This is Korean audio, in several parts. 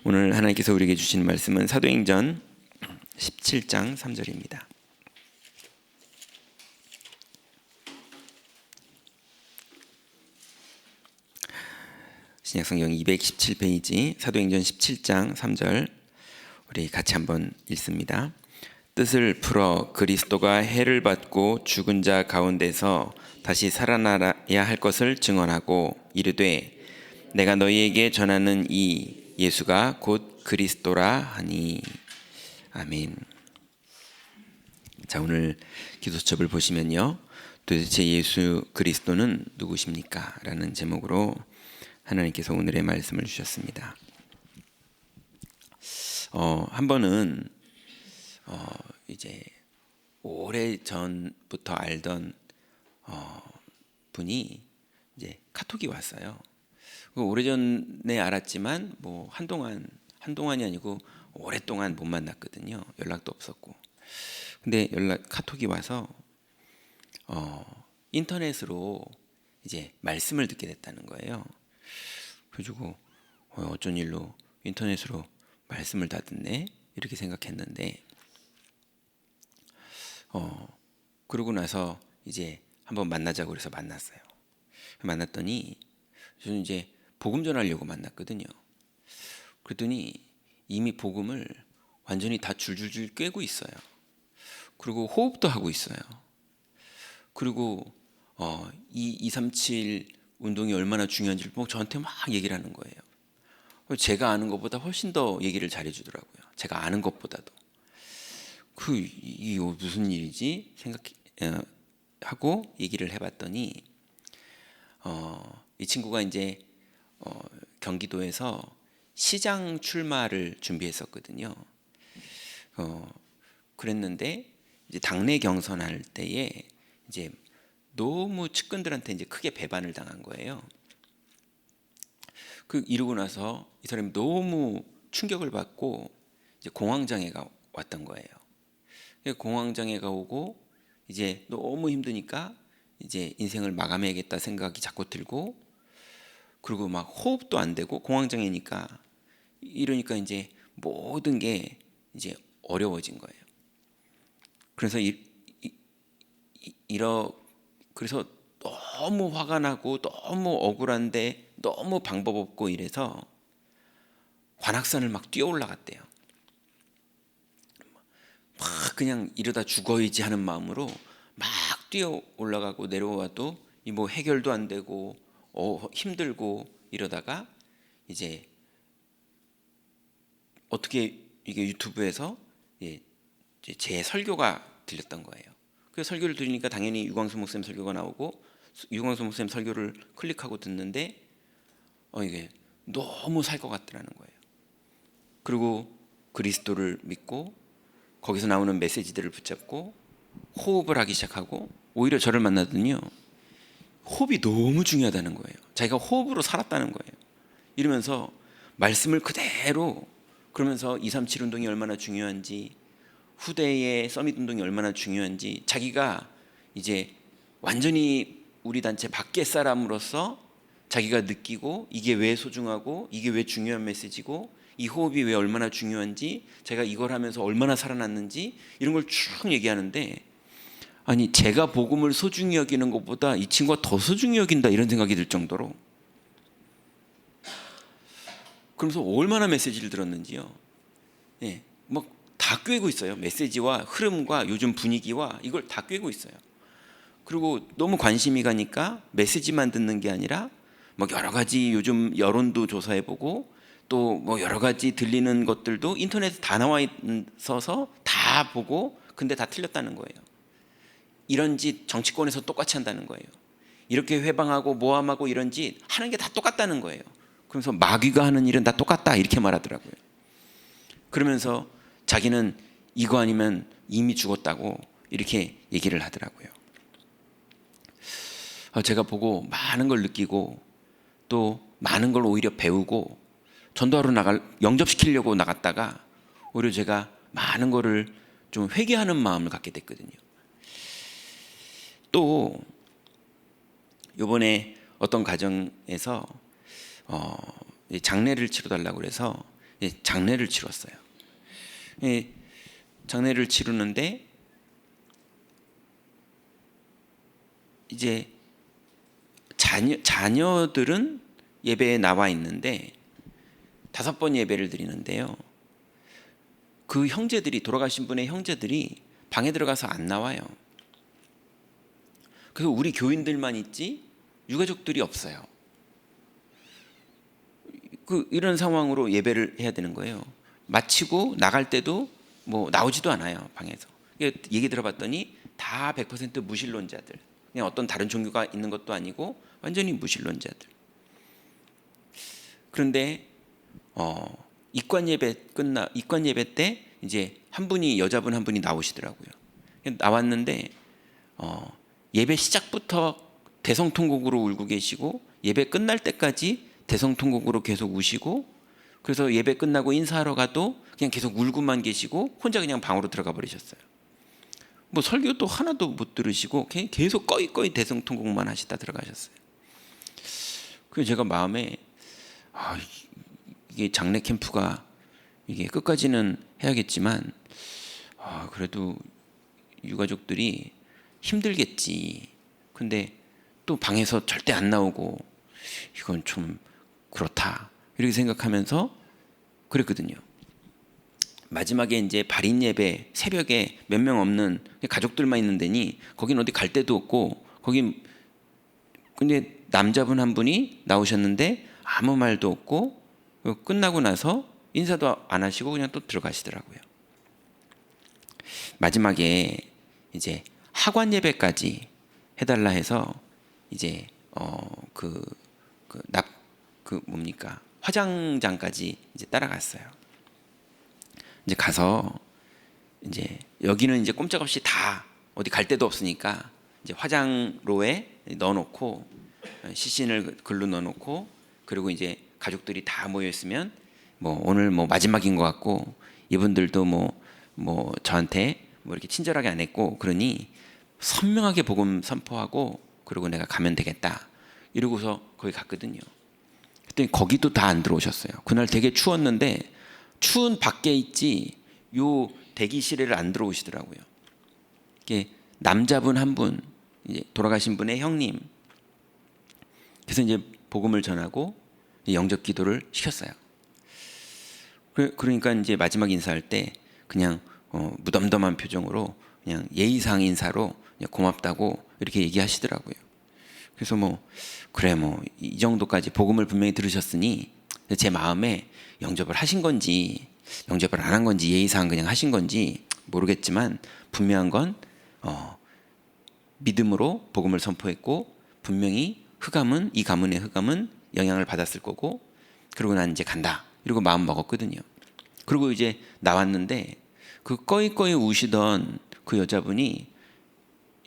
오늘 하나님께서 우리에게 주신 말씀은 사도행전 17장 3절입니다. 신약성경 217페이지 사도행전 17장 3절 우리 같이 한번 읽습니다. 뜻을 풀어 그리스도가 해를 받고 죽은 자 가운데서 다시 살아나야 할 것을 증언하고 이르되 내가 너희에게 전하는 이 예수가 곧 그리스도라 하니. 아멘. 자, 오늘 기도첩을 보시면요, 도대체 예수 그리스도는 누구십니까? 라는 제목으로 하나님께서 오늘의 말씀을 주셨습니다. 한 번은 이제 오래 전부터 알던 분이 이제 카톡이 왔어요. 오래전에 알았지만 뭐 한동안이 아니고 오랫동안 못 만났거든요. 연락도 없었고. 근데 카톡이 와서 인터넷으로 이제 말씀을 듣게 됐다는 거예요. 그래가지고 어쩐 일로 인터넷으로 말씀을 다 듣네 이렇게 생각했는데 그러고 나서 이제 한번 만나자고 그래서 만났어요. 만났더니 저는 이제 복음 전하려고 만났거든요. 그랬더니 이미 복음을 완전히 다 줄줄줄 꿰고 있어요. 그리고 호흡도 하고 있어요. 그리고 이 237 운동이 얼마나 중요한지를 뭐 저한테 막 얘기를 하는 거예요. 제가 아는 것보다 훨씬 더 얘기를 잘해주더라고요. 제가 아는 것보다도. 이게 무슨 일이지 생각하고 얘기를 해봤더니 이 친구가 이제 경기도에서 시장 출마를 준비했었거든요. 그랬는데 이제 당내 경선할 때에 이제 너무 측근들한테 이제 크게 배반을 당한 거예요. 이러고 나서 이 사람이 너무 충격을 받고 이제 공황장애가 왔던 거예요. 공황장애가 오고 이제 너무 힘드니까 이제 인생을 마감해야겠다 생각이 자꾸 들고, 그리고 막 호흡도 안 되고 공황장애니까 이러니까 이제 모든 게 이제 어려워진 거예요. 그래서 그래서 너무 화가 나고 너무 억울한데 너무 방법 없고 이래서 관악산을 막 뛰어 올라갔대요. 막 그냥 이러다 죽어야지 하는 마음으로 막 뛰어 올라가고 내려와도 뭐 해결도 안 되고 힘들고 이러다가 이제 어떻게 이게 유튜브에서 제 설교가 들렸던 거예요. 그 설교를 들으니까 당연히 유광수 목사님 설교가 나오고 유광수 목사님 설교를 클릭하고 듣는데 이게 너무 살 것 같더라는 거예요. 그리고 그리스도를 믿고 거기서 나오는 메시지들을 붙잡고 호흡을 하기 시작하고, 오히려 저를 만나더니요, 호흡이 너무 중요하다는 거예요. 자기가 호흡으로 살았다는 거예요. 이러면서 말씀을 그대로, 그러면서 237 운동이 얼마나 중요한지, 후대의 서밋 운동이 얼마나 중요한지 자기가 이제 완전히 우리 단체 밖의 사람으로서 자기가 느끼고 이게 왜 소중하고 이게 왜 중요한 메시지고 이 호흡이 왜 얼마나 중요한지, 제가 이걸 하면서 얼마나 살아났는지 이런 걸 쭉 얘기하는데, 아니 제가 복음을 소중히 여기는 것보다 이 친구가 더 소중히 여긴다 이런 생각이 들 정도로, 그러면서 얼마나 메시지를 들었는지요. 막 다 꿰고 있어요. 메시지와 흐름과 요즘 분위기와 이걸 다 꿰고 있어요. 그리고 너무 관심이 가니까 메시지만 듣는 게 아니라 막 여러 가지 요즘 여론도 조사해보고 또 뭐 여러 가지 들리는 것들도 인터넷에 다 나와 있어서 다 보고, 근데 다 틀렸다는 거예요. 이런 짓 정치권에서 똑같이 한다는 거예요. 이렇게 회방하고 모함하고 이런 짓 하는 게 다 똑같다는 거예요. 그러면서 마귀가 하는 일은 다 똑같다 이렇게 말하더라고요. 그러면서 자기는 이거 아니면 이미 죽었다고 이렇게 얘기를 하더라고요. 제가 보고 많은 걸 느끼고 또 많은 걸 오히려 배우고 전도하러 영접시키려고 나갔다가 오히려 제가 많은 거를 좀 회개하는 마음을 갖게 됐거든요. 또 이번에 어떤 가정에서 장례를 치러달라고 그래서 장례를 치렀어요. 장례를 치르는데 이제 자녀들은 예배에 나와 있는데 5번 예배를 드리는데요. 그 형제들이, 돌아가신 분의 형제들이 방에 들어가서 안 나와요. 그래서 우리 교인들만 있지 유가족들이 없어요. 이런 상황으로 예배를 해야 되는 거예요. 마치고 나갈 때도 뭐 나오지도 않아요, 방에서. 얘기 들어봤더니 다 100% 무신론자들. 그냥 어떤 다른 종교가 있는 것도 아니고 완전히 무신론자들. 그런데 이관 예배 때 이제 한 분이, 여자분 한 분이 나오시더라고요. 나왔는데 예배 시작부터 대성통곡으로 울고 계시고 예배 끝날 때까지 대성통곡으로 계속 우시고, 그래서 예배 끝나고 인사하러 가도 그냥 계속 울고만 계시고 혼자 그냥 방으로 들어가 버리셨어요. 뭐 설교도 하나도 못 들으시고 계속 꺼이꺼이 대성통곡만 하시다 들어가셨어요. 그래서 제가 마음에 이게 장례 캠프가 이게 끝까지는 해야겠지만 그래도 유가족들이 힘들겠지. 근데 또 방에서 절대 안 나오고 이건 좀 그렇다, 이렇게 생각하면서 그랬거든요. 마지막에 이제 발인 예배 새벽에 몇 명 없는 가족들만 있는 데니 거긴 어디 갈 데도 없고, 거긴 근데 남자분 한 분이 나오셨는데 아무 말도 없고 끝나고 나서 인사도 안 하시고 그냥 또 들어가시더라고요. 마지막에 이제 하관 예배까지 해달라 해서 이제 화장장까지 이제 따라갔어요. 이제 가서 이제 여기는 이제 꼼짝없이 다 어디 갈 데도 없으니까 이제 화장로에 넣어놓고 시신을 글로 넣어놓고, 그리고 이제 가족들이 다 모여 있으면 뭐 오늘 뭐 마지막인 것 같고 이분들도 뭐 저한테 뭐 이렇게 친절하게 안 했고 그러니 선명하게 복음 선포하고 그리고 내가 가면 되겠다 이러고서 거기 갔거든요. 그랬더니 거기도 다 안 들어오셨어요. 그날 되게 추웠는데 추운 밖에 있지 요 대기실에를 안 들어오시더라고요. 이게 남자분 한 분, 이제 돌아가신 분의 형님. 그래서 이제 복음을 전하고 영접 기도를 시켰어요. 그러니까 이제 마지막 인사할 때 그냥 무덤덤한 표정으로 그냥 예의상 인사로 그냥 고맙다고 이렇게 얘기하시더라고요. 그래서 그래 이 정도까지 복음을 분명히 들으셨으니 제 마음에 영접을 하신 건지 영접을 안 한 건지 예의상 그냥 하신 건지 모르겠지만 분명한 건 믿음으로 복음을 선포했고 분명히 이 가문의 흑암은 영향을 받았을 거고, 그리고 난 이제 간다 이러고 마음 먹었거든요. 그리고 이제 나왔는데 그 꺼이꺼이 우시던 그 여자분이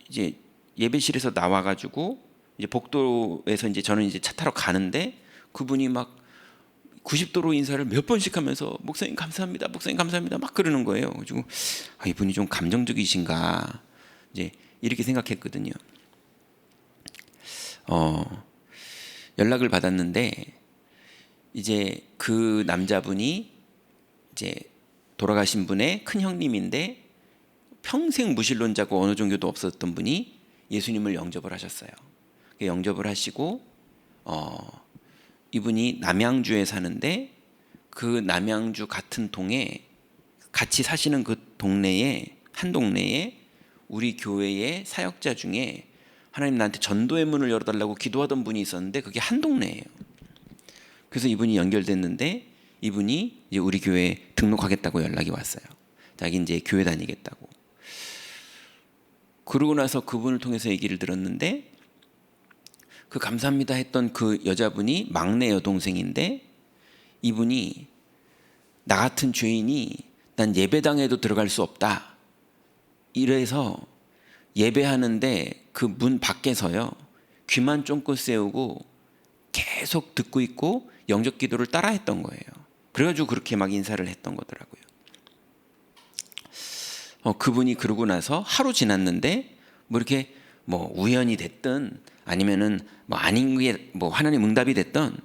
이제 예배실에서 나와가지고 이제 복도에서 이제 저는 이제 차 타러 가는데 그분이 막 90도로 인사를 몇 번씩 하면서 목사님 감사합니다, 목사님 감사합니다 막 그러는 거예요. 그래가지고 이분이 좀 감정적이신가 이제 이렇게 생각했거든요. 연락을 받았는데 이제 그 남자분이 이제 돌아가신 분의 큰 형님인데 평생 무신론자고 어느 종교도 없었던 분이 예수님을 영접을 하셨어요. 영접을 하시고 이분이 남양주에 사는데 그 남양주 같은 동에 같이 사시는 그 동네에 한 동네에 우리 교회의 사역자 중에 하나님 나한테 전도의 문을 열어달라고 기도하던 분이 있었는데 그게 한 동네예요. 그래서 이분이 연결됐는데 이분이 이제 우리 교회에 등록하겠다고 연락이 왔어요. 자기 이제 교회 다니겠다고. 그러고 나서 그분을 통해서 얘기를 들었는데 그 감사합니다 했던 그 여자분이 막내 여동생인데 이분이 나 같은 죄인이 난 예배당에도 들어갈 수 없다 이래서 예배하는데 그 문 밖에서요 귀만 쫑긋 세우고 계속 듣고 있고 영접 기도를 따라 했던 거예요. 그래가지고 그렇게 막 인사를 했던 거더라고요. 그분이 그러고 나서 하루 지났는데 이렇게 우연이 됐든 아니면은 아닌 게 하나님 응답이 됐던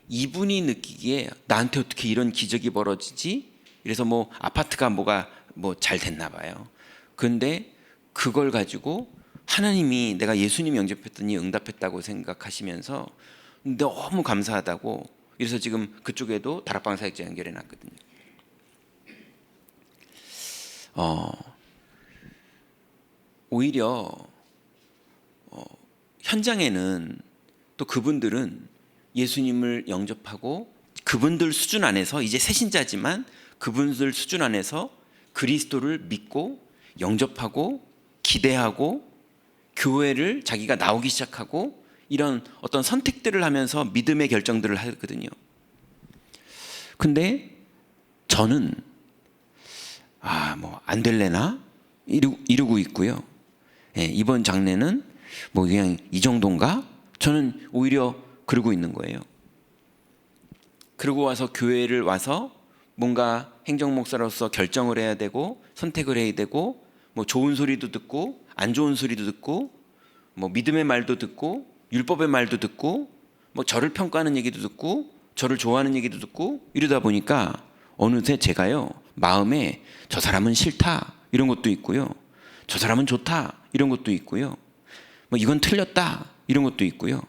이분이 느끼기에 나한테 어떻게 이런 기적이 벌어지지? 이래서 뭐 아파트가 뭐가 뭐 잘 됐나 봐요. 그런데 그걸 가지고 하나님이 내가 예수님 영접했더니 응답했다고 생각하시면서 너무 감사하다고, 그래서 지금 그쪽에도 다락방 사역자 연결해 놨거든요. 오히려 현장에는 또 그분들은 예수님을 영접하고 그분들 수준 안에서 이제 새신자지만 그분들 수준 안에서 그리스도를 믿고 영접하고 기대하고 교회를 자기가 나오기 시작하고 이런 어떤 선택들을 하면서 믿음의 결정들을 하거든요. 근데 저는 뭐 안 될래나 이러고 있고요. 이번 장례는 뭐 그냥 이 정도인가? 저는 오히려 그러고 있는 거예요. 그러고 와서 교회를 와서 뭔가 행정목사로서 결정을 해야 되고 선택을 해야 되고 뭐 좋은 소리도 듣고 안 좋은 소리도 듣고 뭐 믿음의 말도 듣고 율법의 말도 듣고 뭐 저를 평가하는 얘기도 듣고 저를 좋아하는 얘기도 듣고 이러다 보니까 어느새 제가요 마음에 저 사람은 싫다 이런 것도 있고요, 저 사람은 좋다 이런 것도 있고요, 뭐 이건 틀렸다 이런 것도 있고요.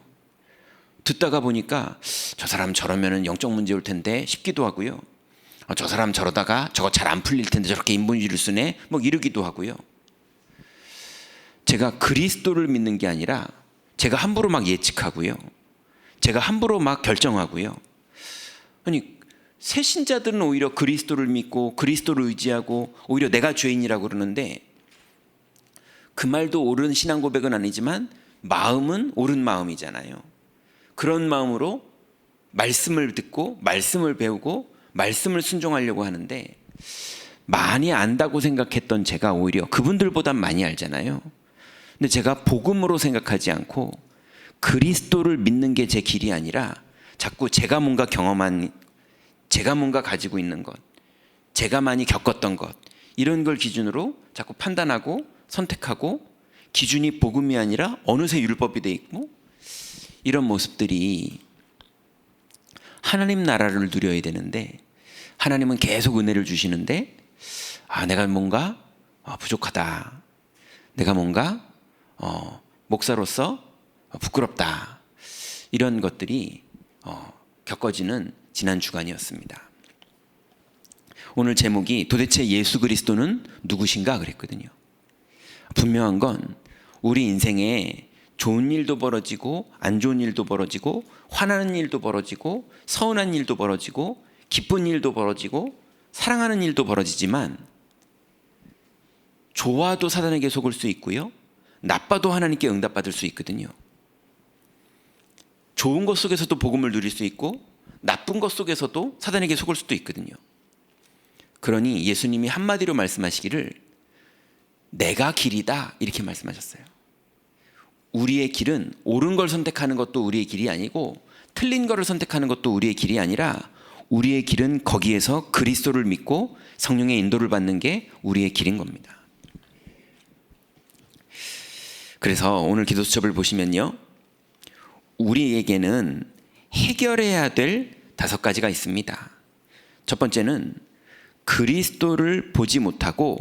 듣다가 보니까 저 사람 저러면은 영적 문제 올 텐데 싶기도 하고요. 저 사람 저러다가 저거 잘 안 풀릴 텐데 저렇게 인본주의를 쓰네 뭐 이러기도 하고요. 제가 그리스도를 믿는 게 아니라 제가 함부로 막 예측하고요, 제가 함부로 막 결정하고요. 아니 새신자들은 오히려 그리스도를 믿고 그리스도를 의지하고 오히려 내가 죄인이라고 그러는데 그 말도 옳은 신앙 고백은 아니지만 마음은 옳은 마음이잖아요. 그런 마음으로 말씀을 듣고 말씀을 배우고 말씀을 순종하려고 하는데 많이 안다고 생각했던 제가 오히려 그분들보단 많이 알잖아요. 근데 제가 복음으로 생각하지 않고 그리스도를 믿는 게 제 길이 아니라 자꾸 제가 뭔가 경험한, 제가 뭔가 가지고 있는 것, 제가 많이 겪었던 것 이런 걸 기준으로 자꾸 판단하고 선택하고 기준이 복음이 아니라 어느새 율법이 돼 있고 이런 모습들이 하나님 나라를 누려야 되는데 하나님은 계속 은혜를 주시는데 내가 뭔가 부족하다, 내가 뭔가 목사로서 부끄럽다 이런 것들이 겪어지는 지난 주간이었습니다. 오늘 제목이 도대체 예수 그리스도는 누구신가 그랬거든요. 분명한 건 우리 인생에 좋은 일도 벌어지고 안 좋은 일도 벌어지고 화나는 일도 벌어지고 서운한 일도 벌어지고 기쁜 일도 벌어지고 사랑하는 일도 벌어지지만 좋아도 사단에게 속을 수 있고요, 나빠도 하나님께 응답받을 수 있거든요. 좋은 것 속에서도 복음을 누릴 수 있고 나쁜 것 속에서도 사단에게 속을 수도 있거든요. 그러니 예수님이 한마디로 말씀하시기를 내가 길이다 이렇게 말씀하셨어요. 우리의 길은 옳은 걸 선택하는 것도 우리의 길이 아니고 틀린 거를 선택하는 것도 우리의 길이 아니라 우리의 길은 거기에서 그리스도를 믿고 성령의 인도를 받는 게 우리의 길인 겁니다. 그래서 오늘 기도 수첩을 보시면요, 우리에게는 해결해야 될 5가지가 있습니다. 첫 번째는 그리스도를 보지 못하고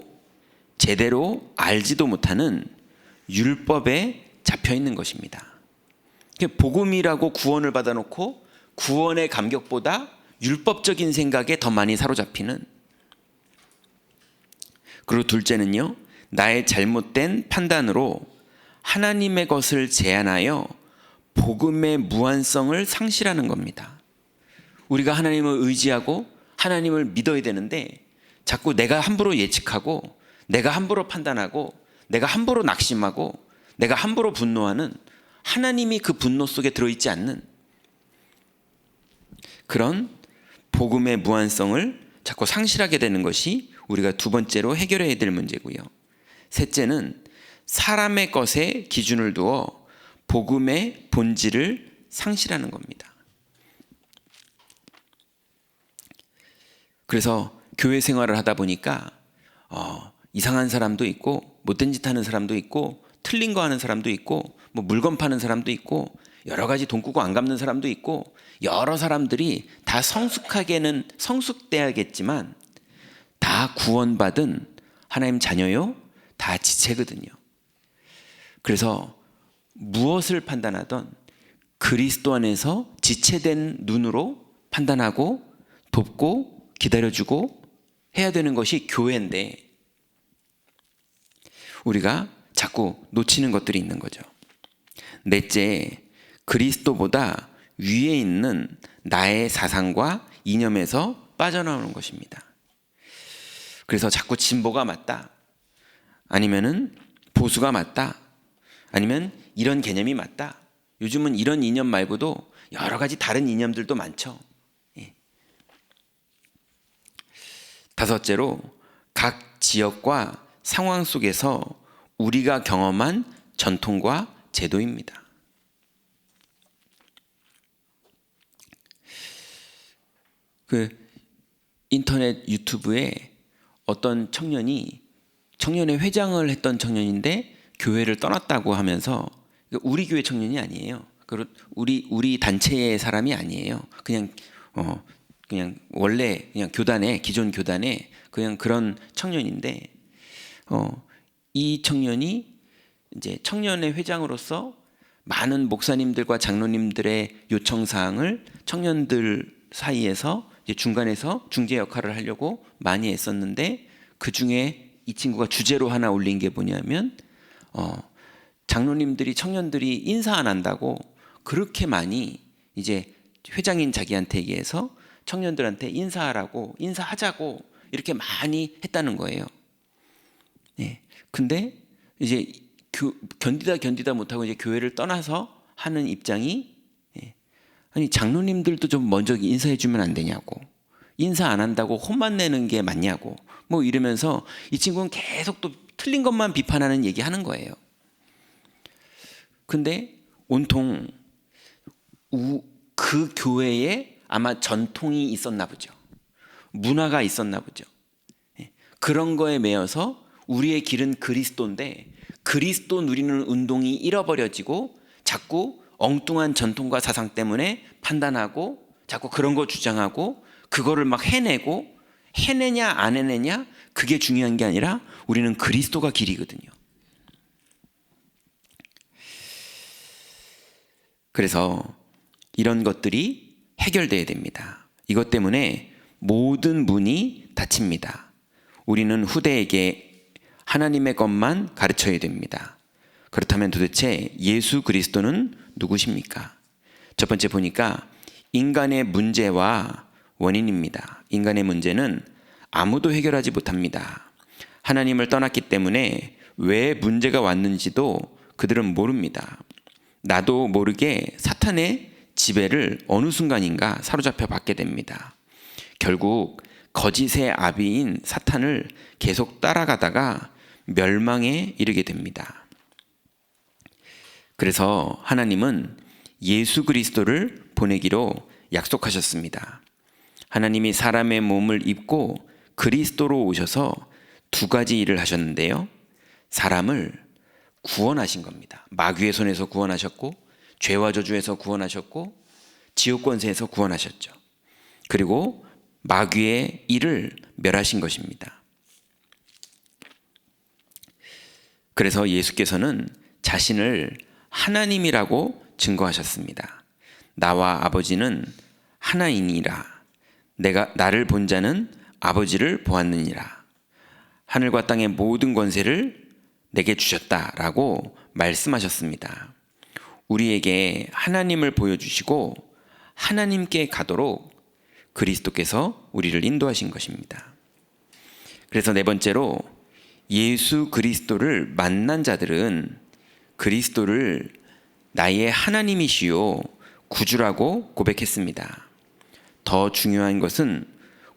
제대로 알지도 못하는 율법에 잡혀 있는 것입니다. 복음이라고 구원을 받아놓고 구원의 감격보다 율법적인 생각에 더 많이 사로잡히는, 그리고 둘째는요, 나의 잘못된 판단으로 하나님의 것을 제한하여 복음의 무한성을 상실하는 겁니다. 우리가 하나님을 의지하고 하나님을 믿어야 되는데 자꾸 내가 함부로 예측하고 내가 함부로 판단하고 내가 함부로 낙심하고 내가 함부로 분노하는, 하나님이 그 분노 속에 들어있지 않는 그런 복음의 무한성을 자꾸 상실하게 되는 것이 우리가 두 번째로 해결해야 될 문제고요. 셋째는 사람의 것에 기준을 두어 복음의 본질을 상실하는 겁니다. 그래서 교회 생활을 하다 보니까 이상한 사람도 있고 못된 짓 하는 사람도 있고 틀린 거 하는 사람도 있고 뭐 물건 파는 사람도 있고 여러 가지 돈 꾸고 안 갚는 사람도 있고 여러 사람들이 다 성숙하게는 성숙돼야겠지만 다 구원받은 하나님 자녀요, 다 지체거든요. 그래서 무엇을 판단하던 그리스도 안에서 지체된 눈으로 판단하고 돕고 기다려주고 해야 되는 것이 교회인데 우리가 자꾸 놓치는 것들이 있는 거죠. 넷째, 그리스도보다 위에 있는 나의 사상과 이념에서 빠져나오는 것입니다. 그래서 자꾸 진보가 맞다, 아니면은 보수가 맞다, 아니면 이런 개념이 맞다. 요즘은 이런 이념 말고도 여러 가지 다른 이념들도 많죠. 예. 다섯째로, 각 지역과 상황 속에서 우리가 경험한 전통과 제도입니다. 그 인터넷 유튜브에 어떤 청년의 회장을 했던 청년인데 교회를 떠났다고 하면서, 우리 교회 청년이 아니에요. 우리 단체의 사람이 아니에요. 그냥 원래 그냥 기존 교단에 그냥 그런 청년인데, 이 청년이 이제 청년의 회장으로서 많은 목사님들과 장로님들의 요청 사항을 청년들 사이에서 이제 중간에서 중재 역할을 하려고 많이 애썼는데, 그 중에 이 친구가 주제로 하나 올린 게 뭐냐면, 장로님들이 청년들이 인사 안 한다고 그렇게 많이 이제 회장인 자기한테 얘기해서 청년들한테 인사하자고 이렇게 많이 했다는 거예요. 네. 근데 이제 견디다 못하고 이제 교회를 떠나서 하는 입장이, 아니 장로님들도 좀 먼저 인사해 주면 안 되냐고, 인사 안 한다고 혼만 내는 게 맞냐고 뭐 이러면서 이 친구는 계속 또 틀린 것만 비판하는 얘기 하는 거예요. 근데 온통 그 교회에 아마 전통이 있었나 보죠. 문화가 있었나 보죠. 그런 거에 매여서 우리의 길은 그리스도인데 그리스도 누리는 운동이 잃어버려지고 자꾸 엉뚱한 전통과 사상 때문에 판단하고 자꾸 그런 거 주장하고 그거를 막 해내냐 안 해내냐, 그게 중요한 게 아니라 우리는 그리스도가 길이거든요. 그래서 이런 것들이 해결돼야 됩니다. 이것 때문에 모든 문이 닫힙니다. 우리는 후대에게 하나님의 것만 가르쳐야 됩니다. 그렇다면 도대체 예수 그리스도는 누구십니까? 첫 번째 보니까 인간의 문제와 원인입니다. 인간의 문제는 아무도 해결하지 못합니다. 하나님을 떠났기 때문에 왜 문제가 왔는지도 그들은 모릅니다. 나도 모르게 사탄의 지배를 어느 순간인가 사로잡혀 받게 됩니다. 결국 거짓의 아비인 사탄을 계속 따라가다가 멸망에 이르게 됩니다. 그래서 하나님은 예수 그리스도를 보내기로 약속하셨습니다. 하나님이 사람의 몸을 입고 그리스도로 오셔서 두 가지 일을 하셨는데요. 사람을 구원하신 겁니다. 마귀의 손에서 구원하셨고, 죄와 저주에서 구원하셨고, 지옥 권세에서 구원하셨죠. 그리고 마귀의 일을 멸하신 것입니다. 그래서 예수께서는 자신을 하나님이라고 증거하셨습니다. 나와 아버지는 하나이니라. 나를 본 자는 아버지를 보았느니라. 하늘과 땅의 모든 권세를 내게 주셨다라고 말씀하셨습니다. 우리에게 하나님을 보여주시고 하나님께 가도록 그리스도께서 우리를 인도하신 것입니다. 그래서 네 번째로, 예수 그리스도를 만난 자들은 그리스도를 나의 하나님이시요 구주라고 고백했습니다. 더 중요한 것은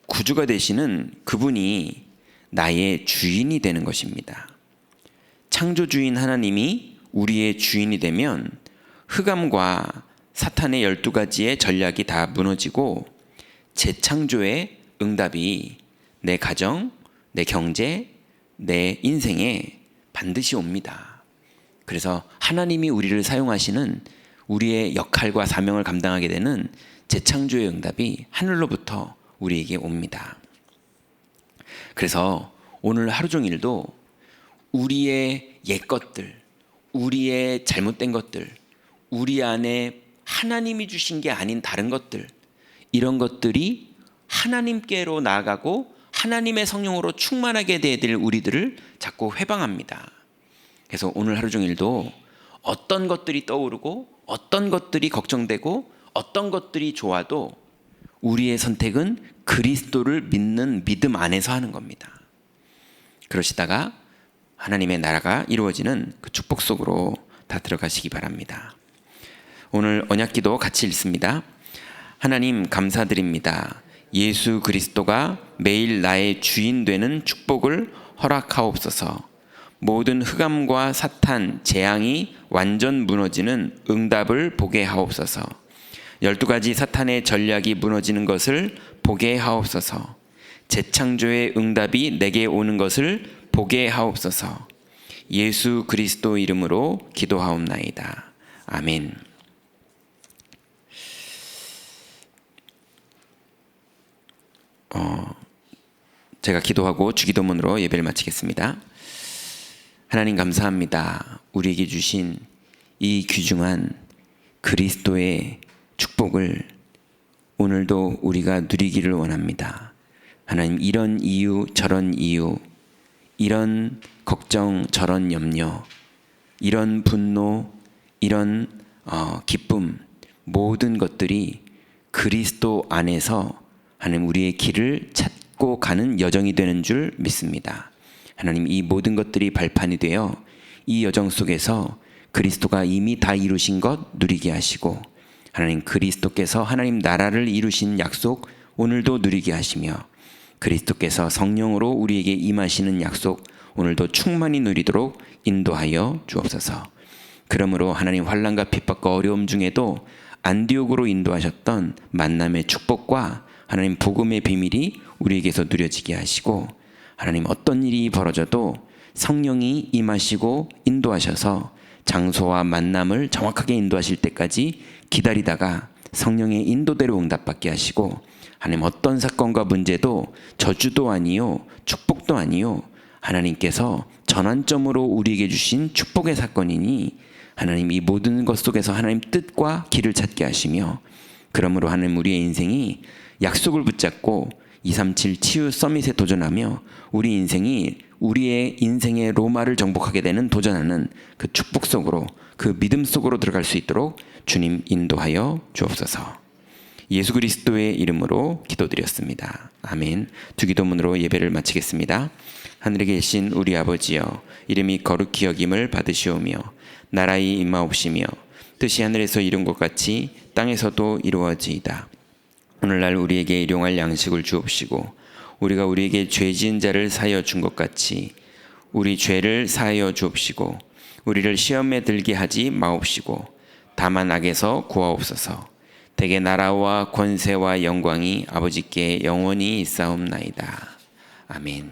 구주가 되시는 그분이 나의 주인이 되는 것입니다. 창조주인 하나님이 우리의 주인이 되면 흑암과 사탄의 12가지의 전략이 다 무너지고 재창조의 응답이 내 가정, 내 경제, 내 인생에 반드시 옵니다. 그래서 하나님이 우리를 사용하시는 우리의 역할과 사명을 감당하게 되는 재창조의 응답이 하늘로부터 우리에게 옵니다. 그래서 오늘 하루 종일도 우리의 옛것들, 우리의 잘못된 것들, 우리 안에 하나님이 주신 게 아닌 다른 것들, 이런 것들이 하나님께로 나아가고 하나님의 성령으로 충만하게 될 우리들을 자꾸 회방합니다. 그래서 오늘 하루 종일도 어떤 것들이 떠오르고 어떤 것들이 걱정되고 어떤 것들이 좋아도 우리의 선택은 그리스도를 믿는 믿음 안에서 하는 겁니다. 그러시다가 하나님의 나라가 이루어지는 그 축복 속으로 다 들어가시기 바랍니다. 오늘 언약기도 같이 읽습니다. 하나님 감사드립니다. 예수 그리스도가 매일 나의 주인 되는 축복을 허락하옵소서. 모든 흑암과 사탄, 재앙이 완전 무너지는 응답을 보게 하옵소서. 12가지 사탄의 전략이 무너지는 것을 보게 하옵소서. 재창조의 응답이 내게 오는 것을 보게 하옵소서. 예수 그리스도 이름으로 기도하옵나이다. 아멘. 제가 기도하고 주기도문으로 예배를 마치겠습니다. 하나님 감사합니다. 우리에게 주신 이 귀중한 그리스도의 축복을 오늘도 우리가 누리기를 원합니다. 하나님, 이런 이유 저런 이유, 이런 걱정 저런 염려, 이런 분노, 이런 기쁨, 모든 것들이 그리스도 안에서 하나님 우리의 길을 찾고 가는 여정이 되는 줄 믿습니다. 하나님, 이 모든 것들이 발판이 되어 이 여정 속에서 그리스도가 이미 다 이루신 것 누리게 하시고, 하나님 그리스도께서 하나님 나라를 이루신 약속 오늘도 누리게 하시며, 그리스도께서 성령으로 우리에게 임하시는 약속 오늘도 충만히 누리도록 인도하여 주옵소서. 그러므로 하나님 환난과 핍박과 어려움 중에도 안디옥으로 인도하셨던 만남의 축복과 하나님 복음의 비밀이 우리에게서 누려지게 하시고, 하나님 어떤 일이 벌어져도 성령이 임하시고 인도하셔서 장소와 만남을 정확하게 인도하실 때까지 기다리다가 성령의 인도대로 응답받게 하시고, 하나님 어떤 사건과 문제도 저주도 아니요 축복도 아니요 하나님께서 전환점으로 우리에게 주신 축복의 사건이니, 하나님 이 모든 것 속에서 하나님 뜻과 길을 찾게 하시며, 그러므로 하나님 우리의 인생이 약속을 붙잡고 237 치유 서밋에 도전하며 우리 인생이 우리의 인생의 로마를 정복하게 되는 도전하는 그 축복 속으로, 그 믿음 속으로 들어갈 수 있도록 주님 인도하여 주옵소서. 예수 그리스도의 이름으로 기도드렸습니다. 아멘. 주기도문으로 예배를 마치겠습니다. 하늘에 계신 우리 아버지여, 이름이 거룩히 여김을 받으시오며 나라의 임하옵시며 뜻이 하늘에서 이룬 것 같이 땅에서도 이루어지이다. 오늘날 우리에게 일용할 양식을 주옵시고, 우리가 우리에게 죄 지은 자를 사하여 준 것 같이 우리 죄를 사하여 주옵시고, 우리를 시험에 들게 하지 마옵시고 다만 악에서 구하옵소서. 대개 나라와 권세와 영광이 아버지께 영원히 있사옵나이다. 아멘.